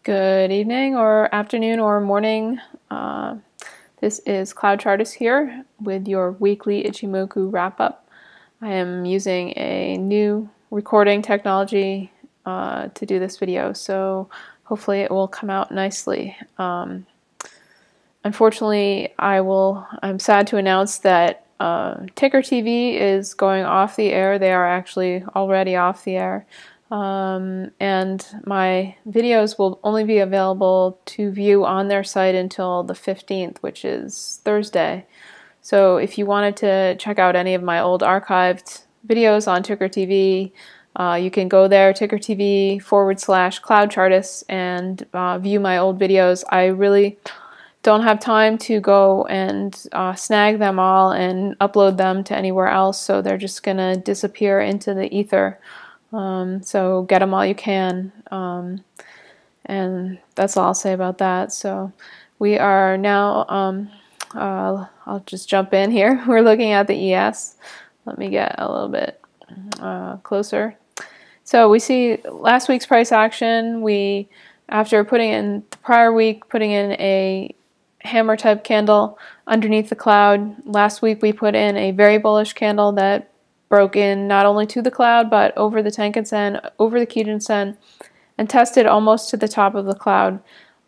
Good evening or afternoon or morning. This is CloudChartist here with your weekly Ichimoku wrap-up. I am using a new recording technology to do this video, so hopefully it will come out nicely. Unfortunately, I'm sad to announce that Ticker TV is going off the air. They are actually already off the air. And my videos will only be available to view on their site until the 15th, which is Thursday. So if you wanted to check out any of my old archived videos on Ticker TV, you can go there, Ticker TV /CloudChartist, and view my old videos. I really don't have time to go and snag them all and upload them to anywhere else, so they're just going to disappear into the ether. So get them all you can, and that's all I'll say about that. So we are now, I'll just jump in here. We're looking at the ES. Let me get a little bit closer. So we see last week's price action. After putting in the prior week, putting in a hammer type candle underneath the cloud. Last week we put in a very bullish candle that broke in not only to the cloud, but over the Tenkan-sen, over the Kijun-sen, and tested almost to the top of the cloud,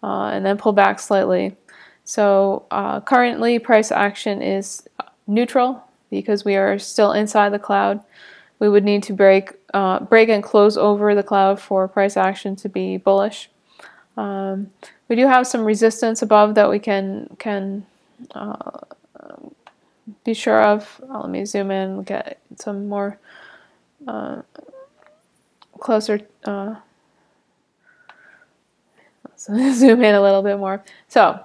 and then pulled back slightly. So currently price action is neutral because we are still inside the cloud. We would need to break and close over the cloud for price action to be bullish. We do have some resistance above that we can be sure of. Let me zoom in, get some more closer. Let's zoom in a little bit more. So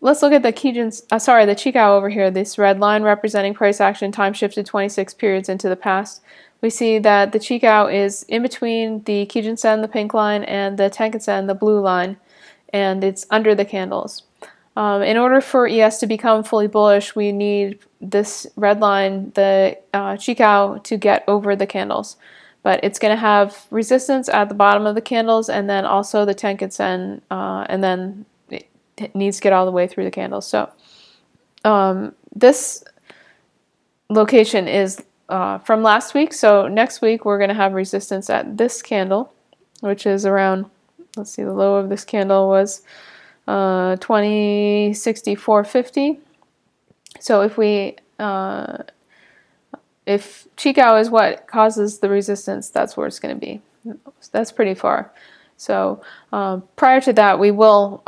let's look at the the Chikou over here. This red line representing price action time shifted 26 periods into the past. We see that the Chikou is in between the Kijun-sen, the pink line, and the Tenkan-sen, the blue line, and it's under the candles. In order for ES to become fully bullish, we need this red line, the Chikou, to get over the candles. But it's going to have resistance at the bottom of the candles, and then also the Tenkan-sen, and then it needs to get all the way through the candles. So this location is from last week. So next week we're going to have resistance at this candle, which is around, let's see, the low of this candle was 2064.50. So if Chikou is what causes the resistance, that's where it's going to be. That's pretty far. So prior to that, we will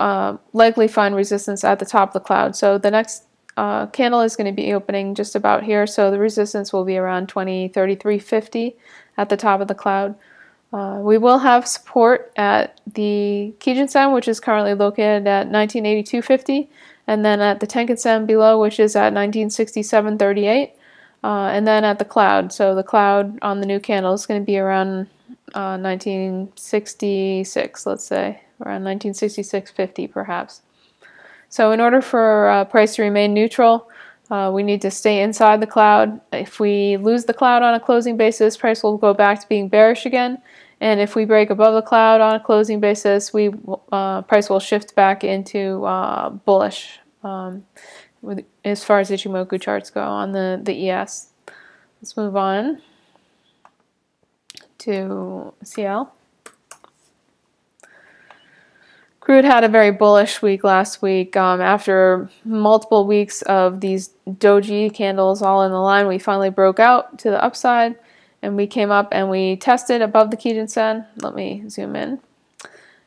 likely find resistance at the top of the cloud. So the next candle is going to be opening just about here. So the resistance will be around 2033.50 at the top of the cloud. We will have support at the Kijun-sen, which is currently located at 1982.50, and then at the Tenkan-sen below, which is at 1967.38, and then at the cloud. So the cloud on the new candle is going to be around 1966, let's say, around 1966.50 perhaps. So in order for price to remain neutral, we need to stay inside the cloud. If we lose the cloud on a closing basis, price will go back to being bearish again. And if we break above the cloud on a closing basis, price will shift back into bullish as far as Ichimoku charts go on the ES. Let's move on to CL. Crude had a very bullish week last week. After multiple weeks of these doji candles all in the line, we finally broke out to the upside, and we came up and we tested above the Kijun-sen. Let me zoom in.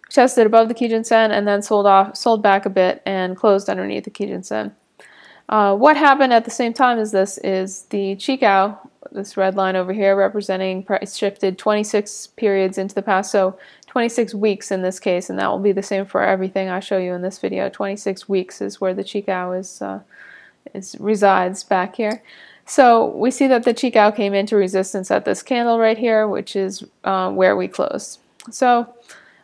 Tested above the Kijun-sen and then sold back a bit and closed underneath the Kijun-sen. What happened at the same time as this is the Chikou, this red line over here representing price shifted 26 periods into the past, so 26 weeks in this case, and that will be the same for everything I show you in this video. 26 weeks is where the Chikou resides back here. So we see that the Chikou came into resistance at this candle right here, which is where we closed. So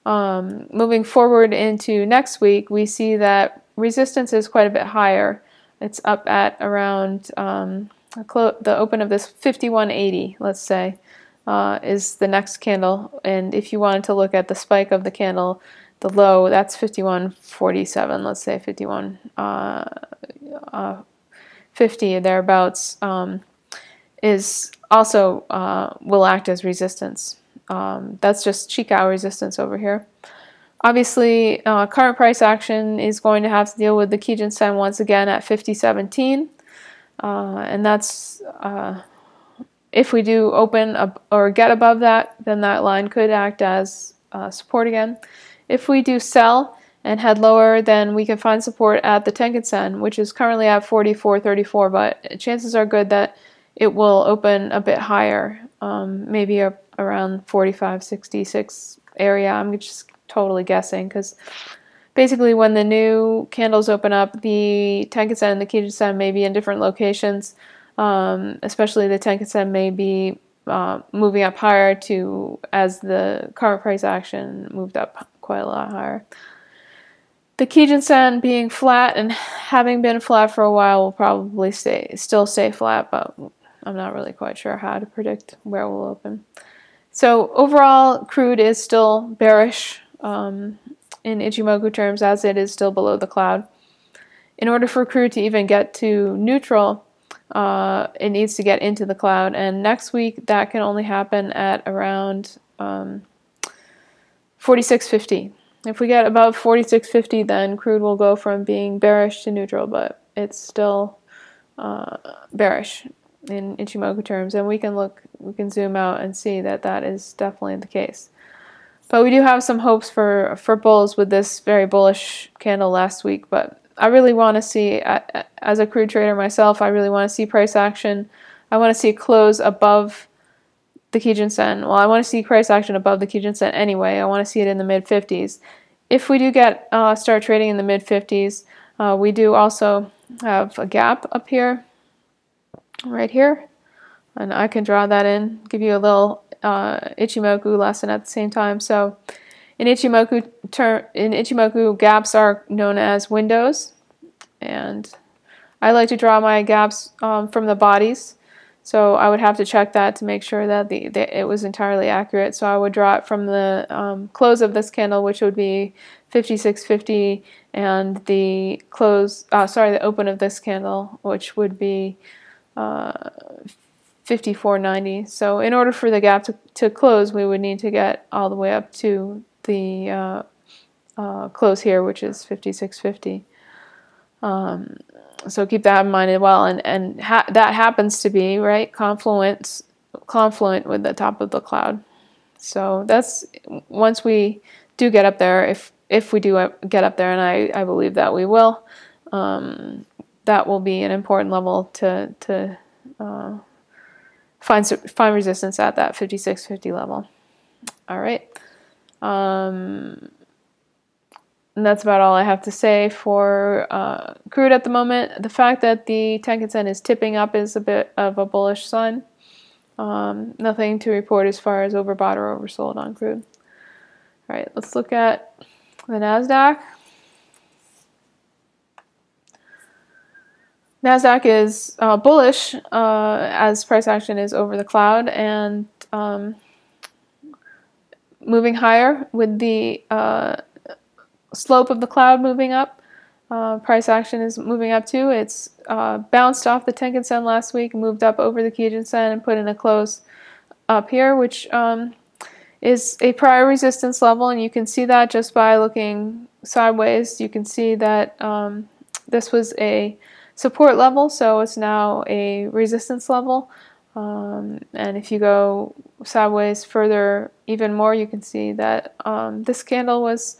moving forward into next week, we see that resistance is quite a bit higher. It's up at around the open of this 51.80, let's say, is the next candle. And if you wanted to look at the spike of the candle, the low, that's 51.47, let's say 51.50 thereabouts, is also will act as resistance. That's just Chikou resistance over here. Obviously, current price action is going to have to deal with the Kijun Sen once again at 50.17, and that's if we do open up or get above that, then that line could act as support again. If we do sell and head lower, then we can find support at the Tenkan Sen, which is currently at 44.34, but chances are good that it will open a bit higher, maybe up around 45.66 area. I'm just totally guessing, because basically when the new candles open up, the Tenkan Sen and the Kijun Sen may be in different locations, especially the Tenkan Sen may be moving up higher as the current price action moved up quite a lot higher. The Kijun Sen being flat and having been flat for a while will probably still stay flat, but I'm not really quite sure how to predict where we'll open. So overall, crude is still bearish in Ichimoku terms, as it is still below the cloud. In order for crude to even get to neutral, it needs to get into the cloud, and next week that can only happen at around 46.50. If we get above 46.50, then crude will go from being bearish to neutral, but it's still bearish in Ichimoku terms, and we can zoom out and see that that is definitely the case. But we do have some hopes for bulls with this very bullish candle last week, but I really want to see, as a crude trader myself, I really want to see price action. I want to see close above the Kijun Sen. Well, I want to see price action above the Kijun Sen anyway. I want to see it in the mid-50s. If we do start trading in the mid-50s, we do also have a gap up here, right here, and I can draw that in, give you a little Ichimoku lesson at the same time. So in Ichimoku, gaps are known as windows, and I like to draw my gaps from the bodies. So I would have to check that to make sure that it was entirely accurate. So I would draw it from the close of this candle, which would be 56.50, and the the open of this candle, which would be 54.90. So in order for the gap to close, we would need to get all the way up to the close here, which is 56.50. So keep that in mind as well, and that happens to be right confluent with the top of the cloud. So that's, once we do get up there, if we do get up there, and I believe that we will, that will be an important level to find resistance at that 56.50 level. All right. And that's about all I have to say for crude at the moment. The fact that the Tenkan Sen is tipping up is a bit of a bullish sign. Nothing to report as far as overbought or oversold on crude. All right, let's look at the NASDAQ. NASDAQ is bullish as price action is over the cloud and moving higher with the slope of the cloud moving up. Price action is moving up too. It's bounced off the Tenkan Sen last week, moved up over the Kijun Sen, and put in a close up here, which is a prior resistance level, and you can see that just by looking sideways. You can see that this was a support level, so it's now a resistance level. And if you go sideways further even more, you can see that this candle was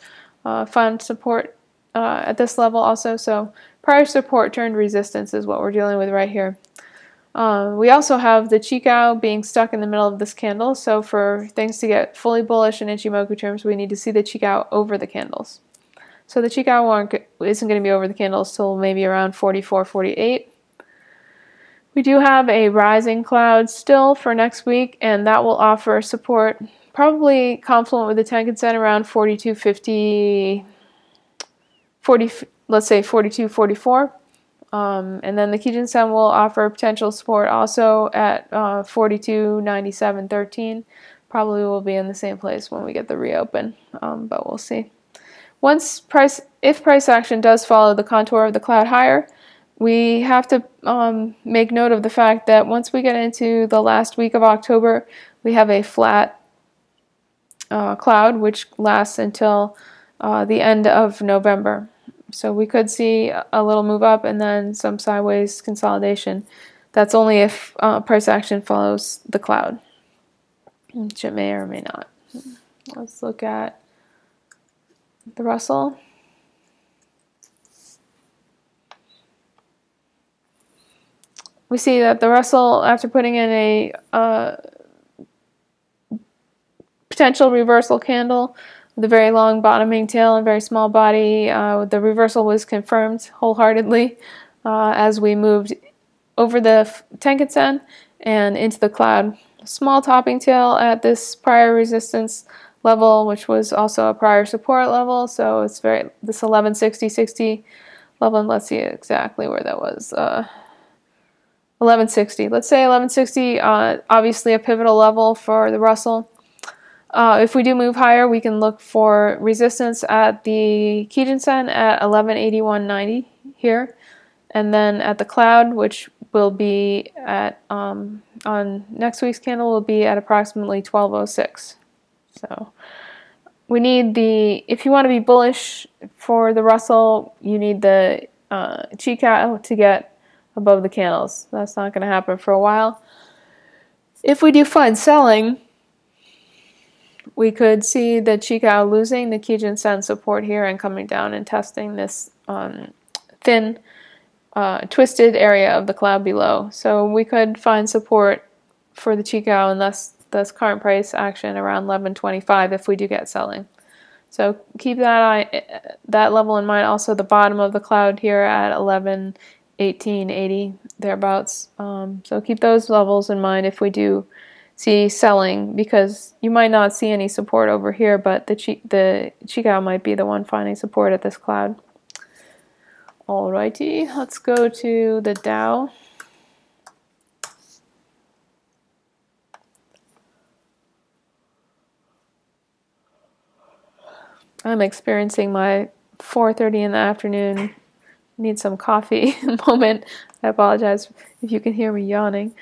found support at this level also. So prior support turned resistance is what we're dealing with right here. We also have the Chikou being stuck in the middle of this candle. So for things to get fully bullish in Ichimoku terms, we need to see the Chikou over the candles. So the Chikou isn't going to be over the candles till maybe around 44.48. We do have a rising cloud still for next week, and that will offer support probably confluent with the Tenkan Sen around 42.50, let's say 42.44. And then the Kijun Sen will offer potential support also at 42.97.13. Probably will be in the same place when we get the reopen, but we'll see. if price action does follow the contour of the cloud higher, we have to make note of the fact that once we get into the last week of October, we have a flat cloud which lasts until the end of November. So we could see a little move up and then some sideways consolidation. That's only if price action follows the cloud, which it may or may not. Let's look at the Russell. We see that the Russell, after putting in a potential reversal candle with a very long bottoming tail and very small body, the reversal was confirmed wholeheartedly as we moved over the Tenkan-sen and into the cloud. Small topping tail at this prior resistance level, which was also a prior support level, so it's this 1160-60 level, and let's see exactly where that was. 1160. Let's say 1160, obviously a pivotal level for the Russell. If we do move higher, we can look for resistance at the Kijun-sen at 1181.90 here, and then at the cloud, which will be at on next week's candle, will be at approximately 1206. So we need if you want to be bullish for the Russell, you need the Chikou to get above the candles. That's not going to happen for a while. If we do find selling, we could see the Chikou losing the Kijun-sen support here and coming down and testing this thin, twisted area of the cloud below. So we could find support for the Chikou and thus current price action around 1125 if we do get selling. So keep that level in mind. Also the bottom of the cloud here at 1118.80 thereabouts. So keep those levels in mind if we do see selling, because you might not see any support over here, but the Chikou might be the one finding support at this cloud. Alrighty, let's go to the Dow. I'm experiencing my 4:30 in the afternoon, need some coffee moment. I apologize if you can hear me yawning.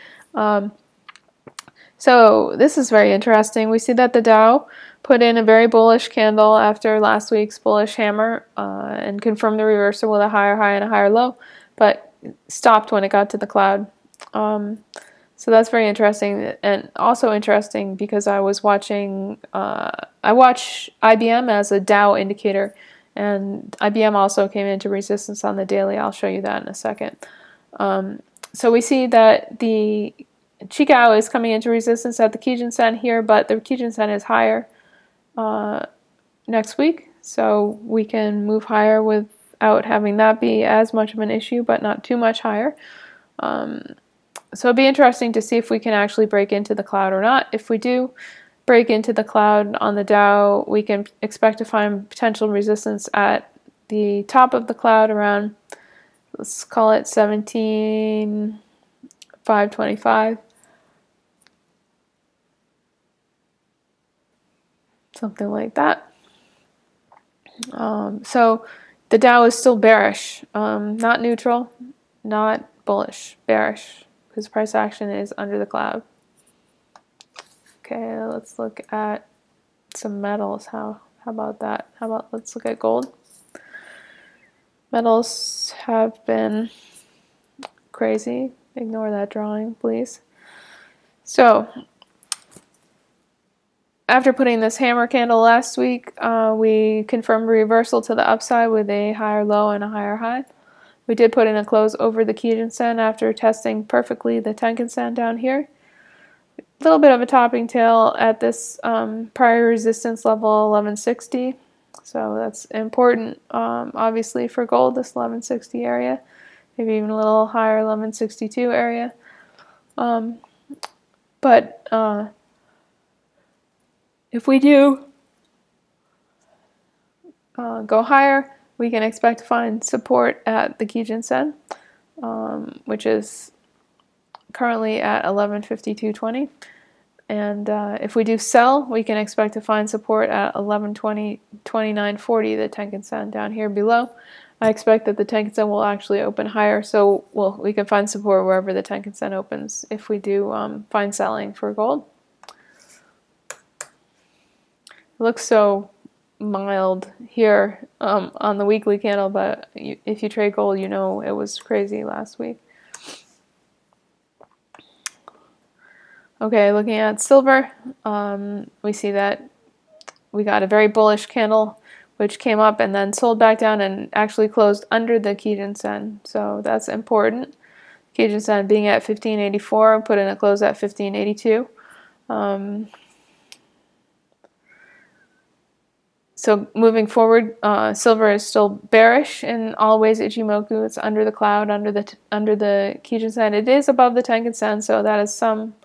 So this is very interesting. We see that the Dow put in a very bullish candle after last week's bullish hammer and confirmed the reversal with a higher high and a higher low, but stopped when it got to the cloud. So that's very interesting, and also interesting because I was watching, I watch IBM as a Dow indicator, and IBM also came into resistance on the daily. I'll show you that in a second. So we see that the Chikou is coming into resistance at the Kijun-sen here, but the Kijun-sen is higher next week, so we can move higher without having that be as much of an issue, but not too much higher. So it'll be interesting to see if we can actually break into the cloud or not. If we do break into the cloud on the Dow, we can expect to find potential resistance at the top of the cloud around, let's call it 17,525. Something like that. So the Dow is still bearish, not neutral, not bullish, bearish, because price action is under the cloud. Okay, let's look at some metals. How about that? Let's look at gold. Metals have been crazy. Ignore that drawing, please. So after putting this hammer candle last week, we confirmed reversal to the upside with a higher low and a higher high. We did put in a close over the Kijun-sen after testing perfectly the Tenkan-sen down here. A little bit of a topping tail at this prior resistance level, 1160. So that's important, obviously, for gold, this 1160 area. Maybe even a little higher, 1162 area. If we do go higher, we can expect to find support at the Kijun-sen, which is currently at 1152.20, And if we do sell, we can expect to find support at 11.20, 29.40, the Tenkan Sen down here below. I expect that the Tenkan Sen will actually open higher, so we can find support wherever the Tenkan Sen opens if we do find selling for gold. It looks so mild here on the weekly candle, but if you trade gold, you know it was crazy last week. Okay, looking at silver, we see that we got a very bullish candle which came up and then sold back down and actually closed under the Kijun Sen. So that's important. Kijun Sen being at 1584, put in a close at 1582. So moving forward, silver is still bearish in all ways. Ichimoku, it's under the cloud, under the Kijun Sen. It is above the Tenkan Sen, so that is some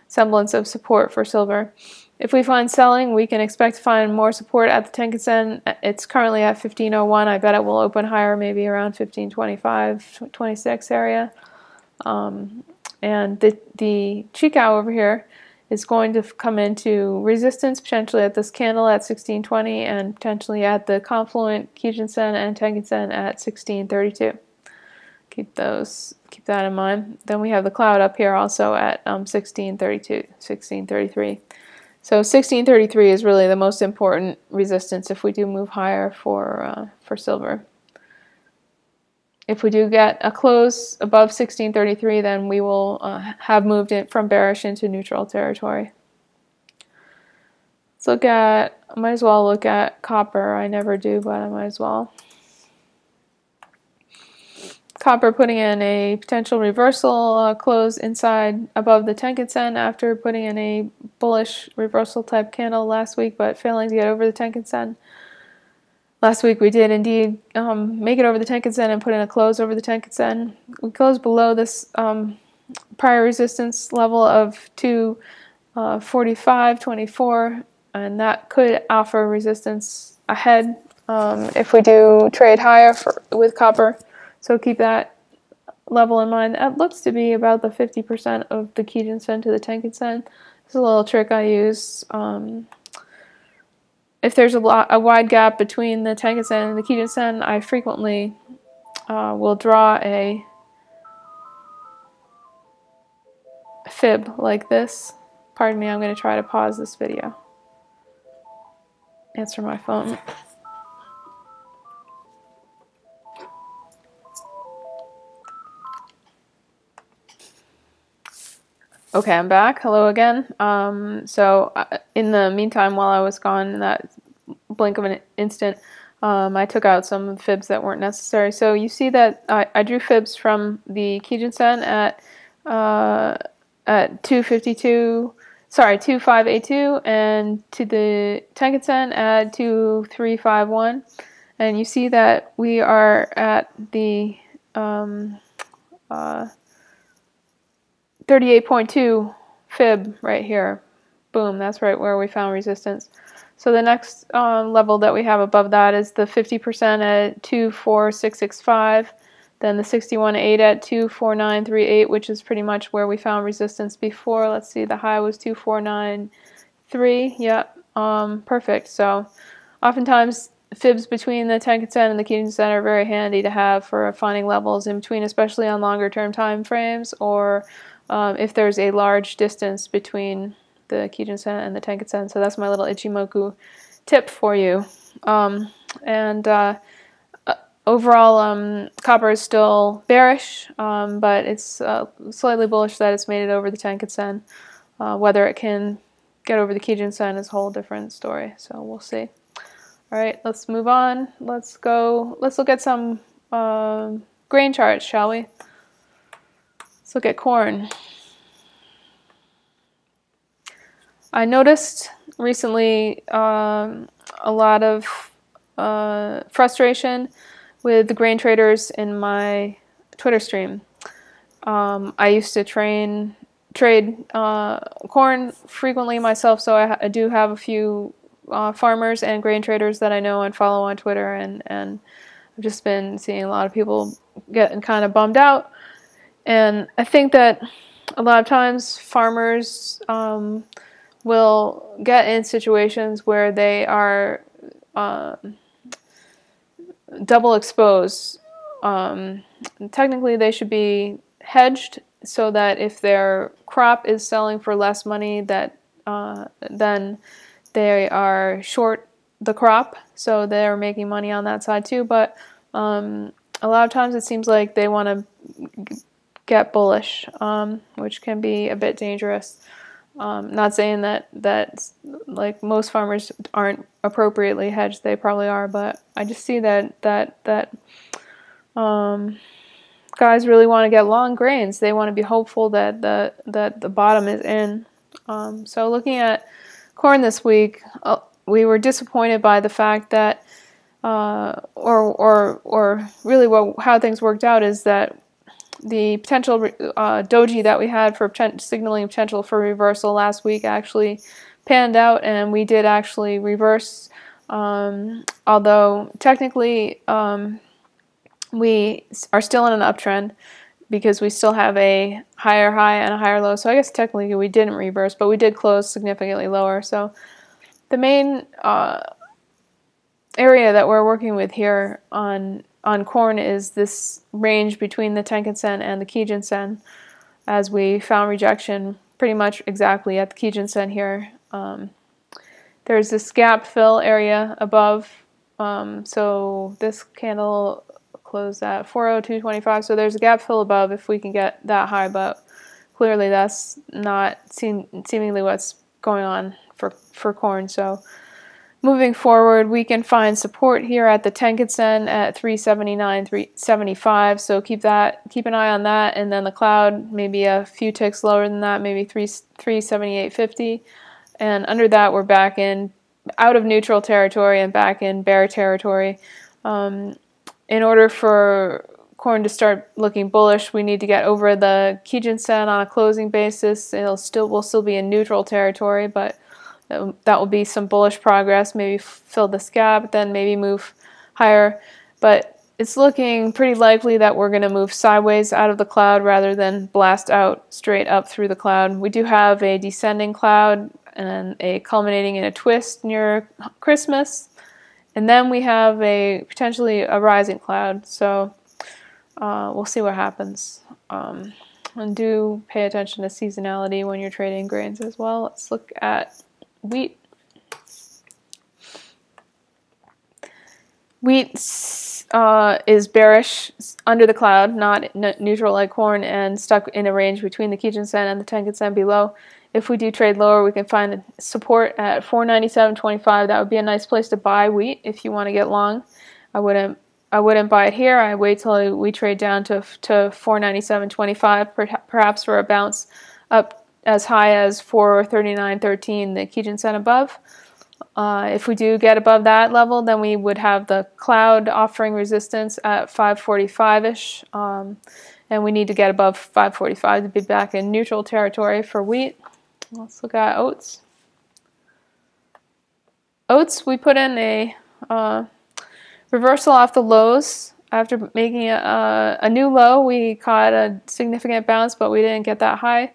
semblance of support for silver. If we find selling, we can expect to find more support at the Tenkan Sen. It's currently at 1501. I bet it will open higher, maybe around 1525, 26 area. And the Chikou over here is going to come into resistance potentially at this candle at 1620 and potentially at the confluent Kijun Sen and Tenkan Sen at 1632. Keep that in mind. Then we have the cloud up here also at 1632, 1633. So 1633 is really the most important resistance if we do move higher for silver. If we do get a close above 1633, then we will have moved it from bearish into neutral territory. Let's look at, I might as well look at copper. I never do, but I might as well. Copper putting in a potential reversal close inside above the Tenkan Sen after putting in a bullish reversal type candle last week, but failing to get over the Tenkan Sen. Last week we did indeed make it over the Tenkan Sen and put in a close over the Tenkan Sen. We closed below this prior resistance level of 245.24, and that could offer resistance ahead if we do trade higher with copper. So keep that level in mind. That looks to be about the 50% of the Kijun Sen to the Tenkan Sen. This is a little trick I use. If there's a wide gap between the Tenkan Sen and the Kijun Sen, I frequently will draw a fib like this. Pardon me, I'm going to try to pause this video. Answer my phone. Okay, I'm back. Hello again. So in the meantime, while I was gone, in that blink of an instant, I took out some fibs that weren't necessary. So you see that I drew fibs from the Kijun Sen at 2582, and to the Tenkan Sen at 2351. And you see that we are at the 38.2 fib right here. Boom, that's right where we found resistance. So the next level that we have above that is the 50% at 24665, then the 61.8 at 24938, which is pretty much where we found resistance before. Let's see, the high was 2493. Yep, perfect. So oftentimes fibs between the Tenkan Sen and the Kijun Sen are very handy to have for finding levels in between, especially on longer term time frames, or if there's a large distance between the Kijun Sen and the Tenkan Sen. So that's my little Ichimoku tip for you. Overall, copper is still bearish, but it's slightly bullish that it's made it over the Tenkan Sen. Whether it can get over the Kijun Sen is a whole different story, so we'll see. All right, let's move on. Let's look at some grain charts, shall we? Let's look at corn. I noticed recently a lot of frustration with the grain traders in my Twitter stream. I used to trade corn frequently myself, so I do have a few farmers and grain traders that I know and follow on Twitter, and I've just been seeing a lot of people getting kind of bummed out. And I think that a lot of times farmers will get in situations where they are double exposed. Technically, they should be hedged so that if their crop is selling for less money, that then they are short the crop, so they're making money on that side too. But a lot of times it seems like they want to get bullish, which can be a bit dangerous. Not saying that like most farmers aren't appropriately hedged; they probably are, but I just see that guys really want to get long grains. They want to be hopeful that the bottom is in. So looking at corn this week, we were disappointed by the fact that, or really how things worked out is that the potential doji that we had for signaling potential for reversal last week actually panned out, and we did actually reverse. Although technically we are still in an uptrend because we still have a higher high and a higher low. So I guess technically we didn't reverse, but we did close significantly lower. So the main area that we're working with here on corn is this range between the Tenkan-sen and the Kijun-sen, as we found rejection pretty much exactly at the Kijun-sen here. There's this gap fill area above, so this candle closed at 402.25, so there's a gap fill above if we can get that high, but clearly that's not seemingly what's going on for corn. So moving forward, we can find support here at the Tenkan-sen at 379, 375. So keep an eye on that, and then the cloud maybe a few ticks lower than that, maybe 378.50, and under that we're back in out of neutral territory and back in bear territory. In order for corn to start looking bullish, we need to get over the Kijun-sen on a closing basis. We'll still be in neutral territory, but that will be some bullish progress, maybe fill this gap, then maybe move higher. But it's looking pretty likely that we're going to move sideways out of the cloud rather than blast out straight up through the cloud. We do have a descending cloud and a culminating in a twist near Christmas. And then we have potentially a rising cloud. So we'll see what happens. And do pay attention to seasonality when you're trading grains as well. Let's look at wheat. Wheat is bearish under the cloud, not neutral like corn, and stuck in a range between the Kijun-sen and the Tenkan-sen below. If we do trade lower, we can find support at 497.25. That would be a nice place to buy wheat if you want to get long. I wouldn't buy it here. I wait till we trade down to 497.25, perhaps for a bounce up as high as 439.13, the Kijun-sen above. If we do get above that level, then we would have the cloud offering resistance at 545-ish, and we need to get above 545 to be back in neutral territory for wheat. Let's look at oats. Oats, we put in a reversal off the lows. After making a new low, we caught a significant bounce, but we didn't get that high.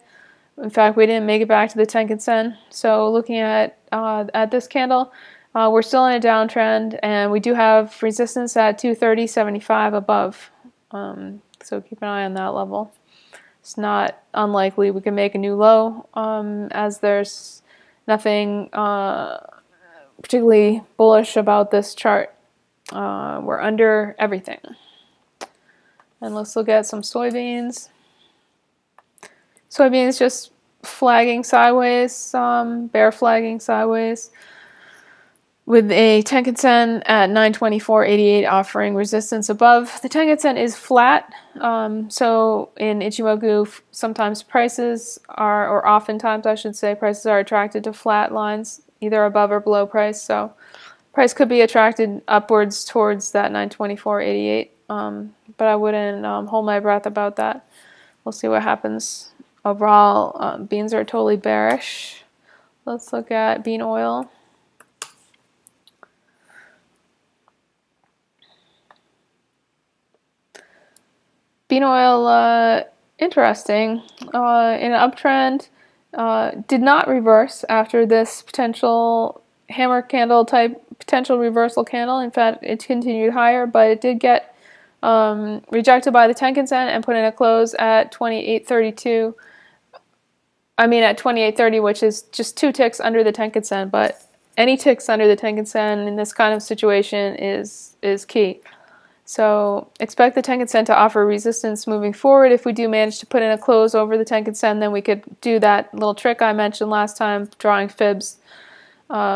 In fact, we didn't make it back to the Tenkan-sen. So looking at this candle, we're still in a downtrend, and we do have resistance at 230.75 above. So keep an eye on that level. It's not unlikely we can make a new low, as there's nothing particularly bullish about this chart. We're under everything. And let's look at some soybeans. Soybeans just flagging sideways, bear flagging sideways, with a Tenkan-sen at 924.88 offering resistance above. The Tenkan-sen is flat, so in Ichimoku, sometimes prices are, or oftentimes I should say, prices are attracted to flat lines, either above or below price. So price could be attracted upwards towards that 924.88, but I wouldn't hold my breath about that. We'll see what happens. Overall, beans are totally bearish. Let's look at bean oil. Bean oil, interesting. In an uptrend, did not reverse after this potential hammer candle type potential reversal candle. In fact, it continued higher, but it did get rejected by the Tenkan Sen and put in a close at 28.32. I mean at 28.30, which is just 2 ticks under the Tenkan Sen, but any ticks under the Tenkan Sen in this kind of situation is key. So expect the Tenkan Sen to offer resistance moving forward. If we do manage to put in a close over the Tenkan Sen, then we could do that little trick I mentioned last time, drawing fibs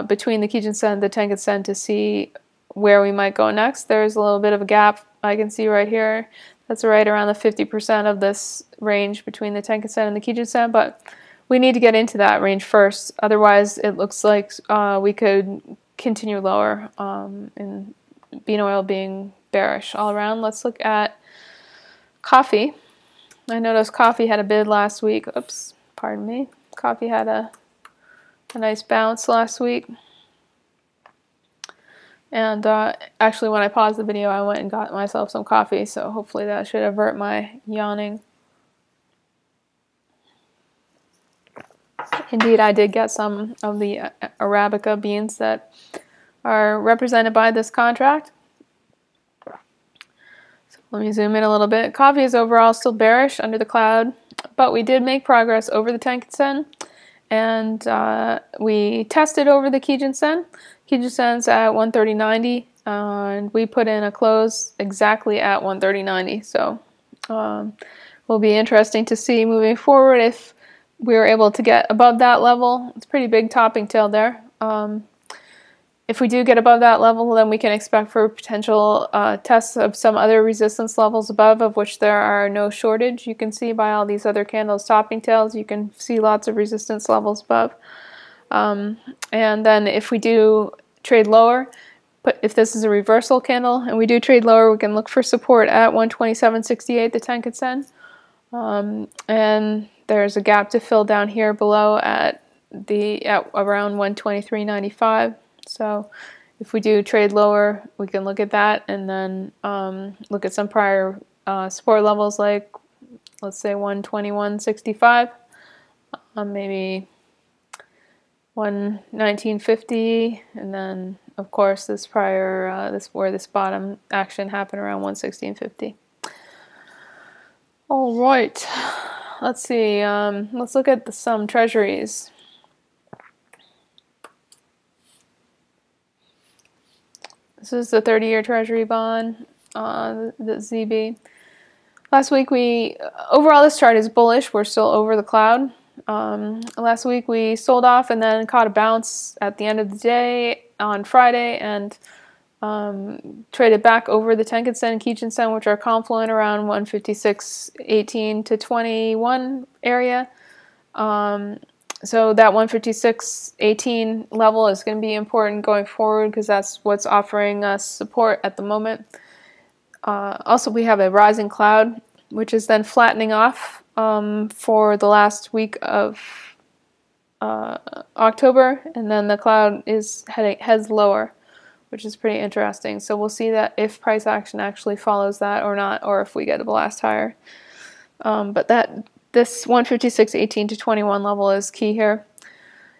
between the Kijun Sen and the Tenkan Sen to see where we might go next. There's a little bit of a gap I can see right here. That's right around the 50% of this range between the Tenkan Sen and the Kijun Sen, but we need to get into that range first. Otherwise, it looks like we could continue lower in bean oil being bearish all around. Let's look at coffee. I noticed coffee had a bid last week. Oops, pardon me. Coffee had a nice bounce last week. And actually, when I paused the video, I went and got myself some coffee, so hopefully that should avert my yawning. Indeed, I did get some of the Arabica beans that are represented by this contract. So let me zoom in a little bit. Coffee is overall still bearish under the cloud, but we did make progress over the Tenkan Sen, and we tested over the Kijun Sen. Kijun Sen's at 130.90, and we put in a close exactly at 130.90. So will be interesting to see moving forward if we were able to get above that level. It's a pretty big topping tail there. If we do get above that level, then we can expect for potential tests of some other resistance levels above, of which there are no shortage. You can see by all these other candles topping tails, you can see lots of resistance levels above. And then if we do trade lower, but if this is a reversal candle and we do trade lower, we can look for support at 127.68, the Tenkan Sen. And there's a gap to fill down here below at around 123.95. So if we do trade lower, we can look at that and then look at some prior support levels like, let's say 121.65, maybe 119.50, and then of course this prior where this bottom action happened around 116.50. All right. Let's see, let's look at some treasuries. This is the 30-year treasury bond, the ZB. Last week overall this chart is bullish. We're still over the cloud. Last week we sold off and then caught a bounce at the end of the day on Friday and traded back over the Tenkan Sen and Kijun Sen, which are confluent around 156.18 to 21 area. So that 156.18 level is going to be important going forward because that's what's offering us support at the moment. Also, we have a rising cloud, which is then flattening off for the last week of October, and then the cloud heads lower, which is pretty interesting. So we'll see that if price action actually follows that or not, or if we get a blast higher. But this 156.18 to 21 level is key here.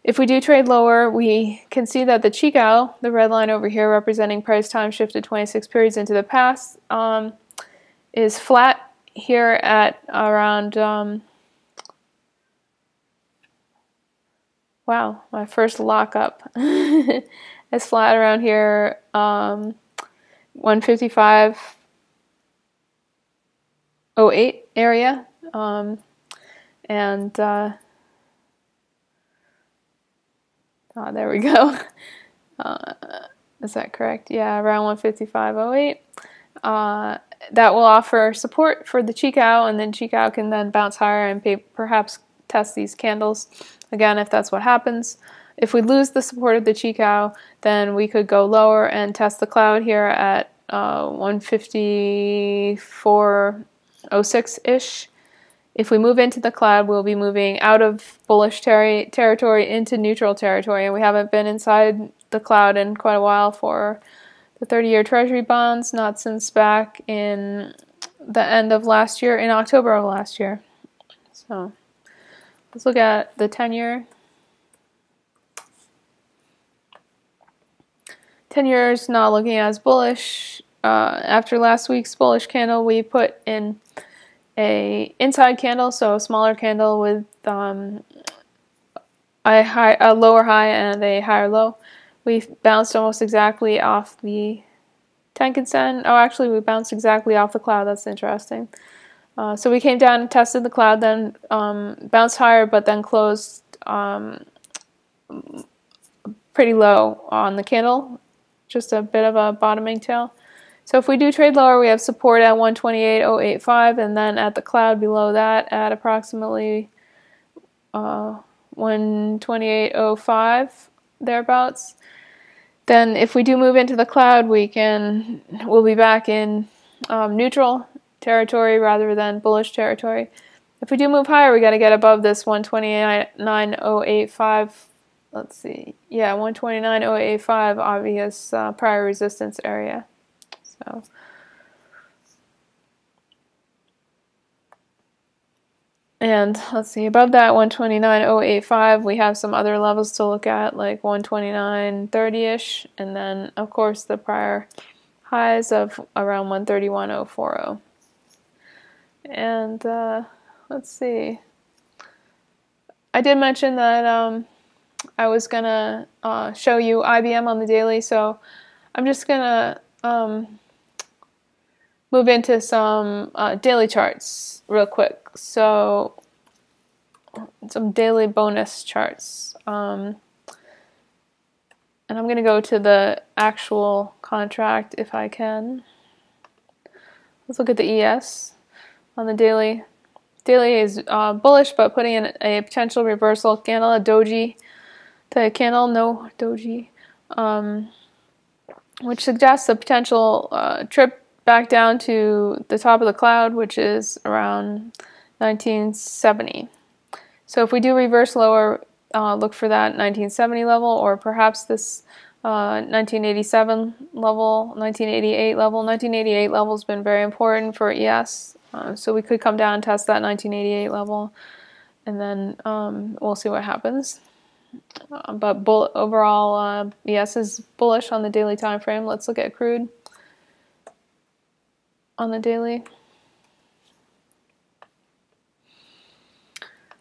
If we do trade lower, we can see that the Chikou, the red line over here representing price time shifted 26 periods into the past, is flat here at around, wow, my first lockup. It's flat around here, 155.08 area. There we go. Is that correct? Yeah, around 155.08. That will offer support for the Chikou, and then Chikou can then bounce higher and perhaps test these candles again if that's what happens. If we lose the support of the Chikou, then we could go lower and test the cloud here at 154.06-ish. If we move into the cloud, we'll be moving out of bullish territory into neutral territory, and we haven't been inside the cloud in quite a while for the 30-year treasury bonds, not since back in the end of last year, in October of last year. So Let's look at the 10-year. 10-year is not looking as bullish. After last week's bullish candle, we put in a inside candle, so a smaller candle with a lower high and a higher low. We bounced almost exactly off the Tenkan-sen. Oh, actually, we bounced exactly off the cloud. That's interesting. So we came down and tested the cloud, then bounced higher, but then closed pretty low on the candle. Just a bit of a bottoming tail. So if we do trade lower, we have support at 128.085, and then at the cloud below that at approximately 128.05, thereabouts. Then if we do move into the cloud, we'll be back in neutral territory rather than bullish territory. If we do move higher, we got to get above this 129.085. Let's see. Yeah, 129.085, obvious prior resistance area. So and let's see, above that 129.085, we have some other levels to look at, like 129.30-ish, and then of course the prior highs of around 131.040. And let's see. I did mention that I was gonna show you IBM on the daily, so I'm just gonna move into some daily charts real quick. So some daily bonus charts. And I'm going to go to the actual contract if I can. Let's look at the ES on the daily. Daily is bullish, but putting in a potential reversal candle, a doji. The candle, no doji, which suggests a potential trip back down to the top of the cloud, which is around 1970. So if we do reverse lower, look for that 1970 level, or perhaps this 1987 level, 1988 level. 1988 level has been very important for ES, so we could come down and test that 1988 level, and then we'll see what happens. But overall, ES is bullish on the daily time frame. Let's look at crude on the daily.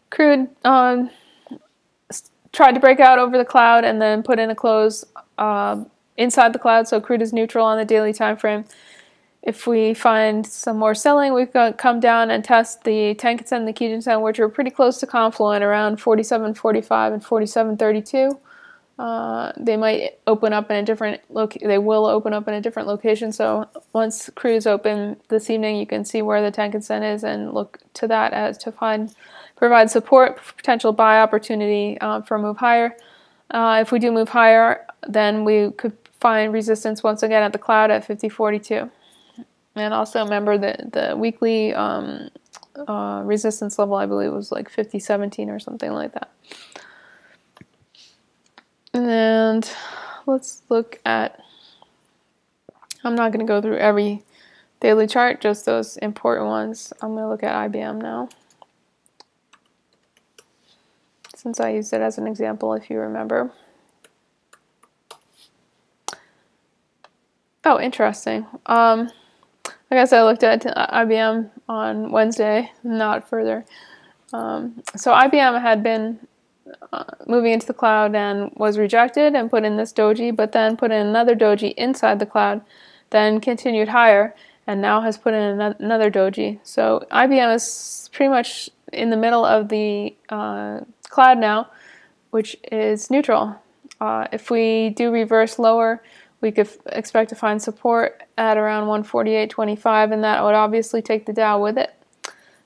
Crude tried to break out over the cloud and then put in a close inside the cloud, so crude is neutral on the daily time frame. If we find some more selling, we could come down and test the Tenkan-sen and the Kijun-sen, which are pretty close to confluent, around 47.45 and 47.32. They might open up in a different they will open up in a different location. So once cruise open this evening, you can see where the Tenkan-sen is and look to that as to provide support, potential buy opportunity for a move higher. If we do move higher, then we could find resistance once again at the cloud at 50.42. And also remember that the weekly resistance level, I believe, was like 50.17 or something like that. And let's look at, I'm not going to go through every daily chart, just those important ones. I'm going to look at IBM now, since I used it as an example, if you remember. Oh, interesting. I guess I looked at IBM on Wednesday, not further. So IBM had been moving into the cloud and was rejected and put in this doji, but then put in another doji inside the cloud, then continued higher, and now has put in another doji. So IBM is pretty much in the middle of the cloud now, which is neutral. If we do reverse lower, we could expect to find support at around 148.25, and that would obviously take the Dow with it.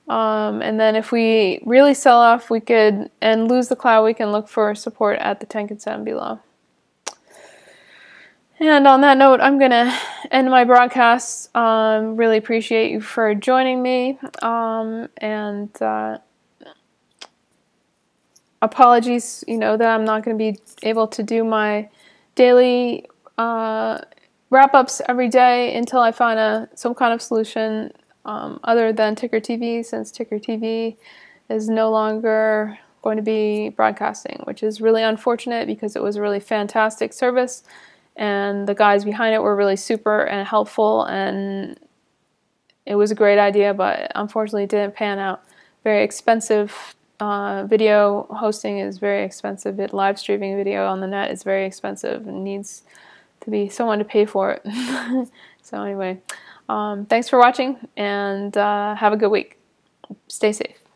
And then if we really sell off, and lose the cloud, we can look for support at the Tenkan-sen below. And on that note, I'm going to end my broadcast. Really appreciate you for joining me. And apologies, that I'm not going to be able to do my daily wrap-ups every day until I find some kind of solution other than Ticker TV, since Ticker TV is no longer going to be broadcasting, which is really unfortunate because it was a really fantastic service and the guys behind it were really super and helpful, and it was a great idea, but unfortunately it didn't pan out. Very expensive. Video hosting is very expensive. Live streaming video on the net is very expensive and needs to be someone to pay for it. So anyway, thanks for watching, and have a good week. Stay safe.